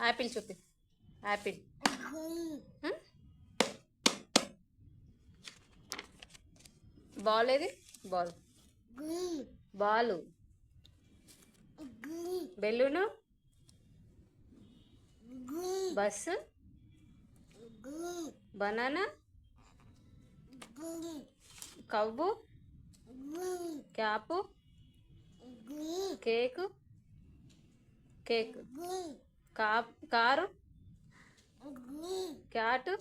Apple చూపి. Apple. Ball ఏది? Ball. Ball. Balloon. Bus. Banana. Cow. Cap. Cake. Cake. Car. Cat.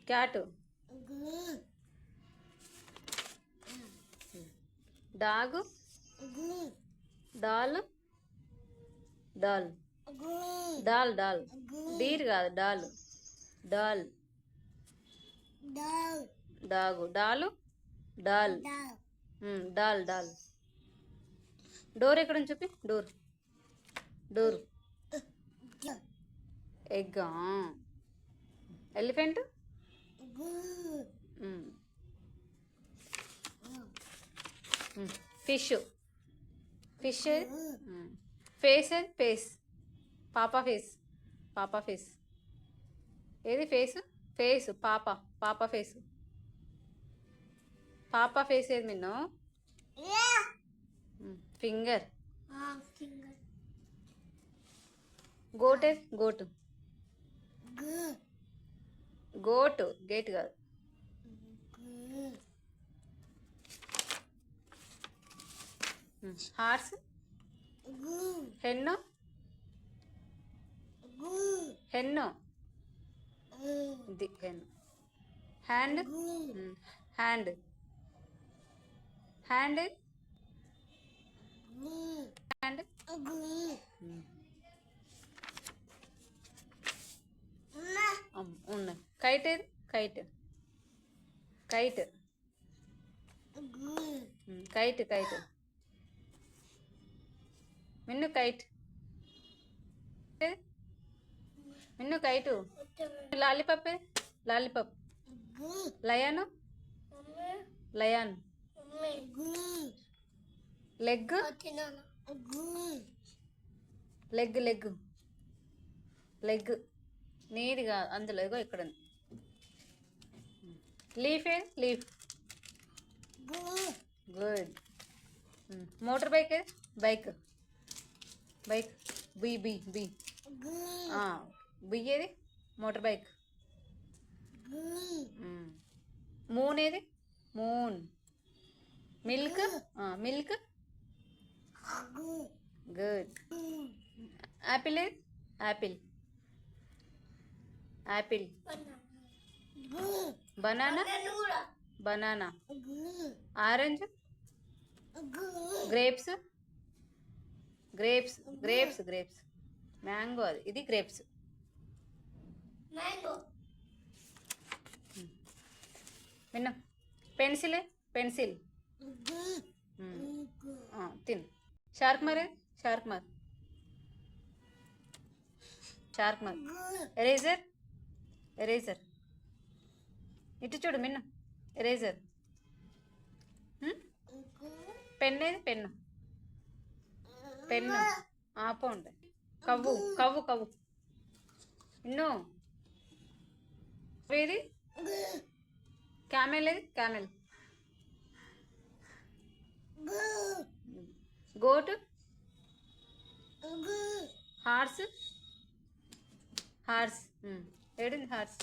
Cat. Dog. Doll. Doll. Doll doll. Deer కాదు, doll. Doll. Dog. Doll. Doll. Doll doll. Door ఎక్కడ చూపి. Door. Door. ఎగ్గా. Elephant. Fish. Fish. Face. Face. పాప face. పాప face ఏది? Face. Face. పాప. పాప face. పాప ఫేస్ ఏది నిన్ను? ఫింగర్. గోట్ ఏది? గోటు. గోటు. గేట్ కాదు. హార్స్. హెన్ను. హెన్ను. ఇది hen. Hand. Hand. Hand. Hand. ఉన్నాయి. కైట్ ఏది? Kite. Kite. Kite. Kite. Minnu kite. Minnu kite. Lollipop. Lollipop. Lion. Lion. Leg. Leg. Leg. Leg నీది కాదు, అందులో ఇగో ఇక్కడ ఉంది. లీఫ్ ఏది? లీఫ్. గుడ్. మోటార్ బైక్ ఏది? Bike. Bike. Bee. Bee. Bee. Bee ఏది? Motor bike. మూన్ ఏది? Moon. Milk. Milk. Good. Apple ఏది? Apple. Apple. Banana. Banana. Orange. Grapes. Grapes. Grapes. Grapes. Mango అది. ఇది గ్రేప్స్. విన్నా. పెన్సిల్. పెన్సిల్. తిను. Shark మరే. Shark మార్. షార్క్ మార్. ఎరేజర్. ఎరేజర్. ఇటు చూడు మిన్న. ఎరేజర్. పెన్ ఏది? పెన్ను. పెన్ను. ఆపో ఉంటాయి. కవ్వు. కవ్వు. కవ్వు. ఇన్ను ఏది? క్యామెల్ ఏది? క్యామెల్. గోటు. హార్స్. హార్స్. ఏడింది హార్స్.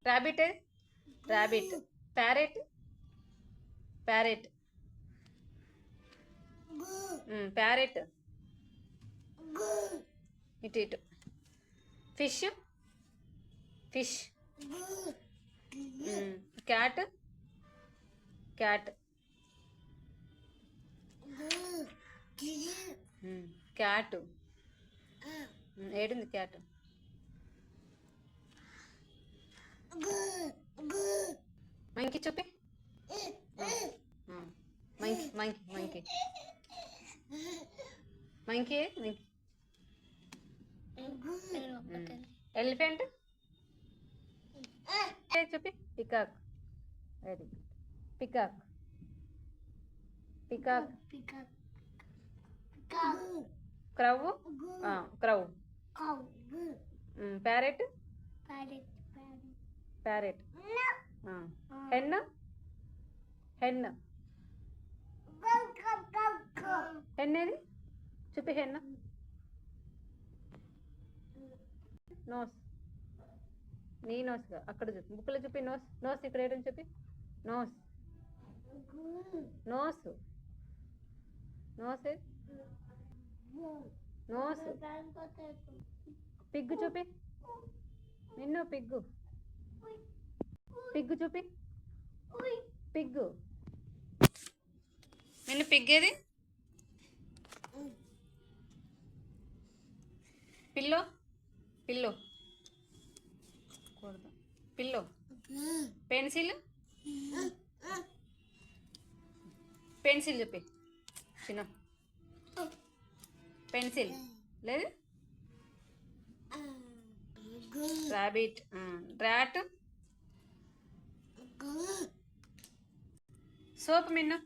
ర్యాబిట్ ఏది? ర్యాబిట్. ప్యారెట్. ప్యారెట్. ప్యారెట్. ఇటు ఇటు. Fish. Fish. Cat. Cat. Cat. ఏడుంది క్యాట్? మంకీ చూపి. Monkey. Monkey. Monkey. Monkey. Monkey. Elephant చూపి. Peacock. Very good. Crow crow. Parrot parrot. Hen hen hen ఏది చూపి. Hen nose. నీ nose అక్కడ చూపి, బుక్లో చూపి. నోస్ నోస్ ఇక్కడ ఏడని చూపి. Nose nose nose nose. Pig చూపి. నిన్ను పిగ్గు పిగ్గు చూపి. పిగ్గు నిన్ను పిగ్గేది. Pillow pillow pillow. Pencil pencil చూపి. చిన్న పెన్సిల్ లేదు. ర్యాబిట్. ర్యాట్. సోప్ మిన్ను.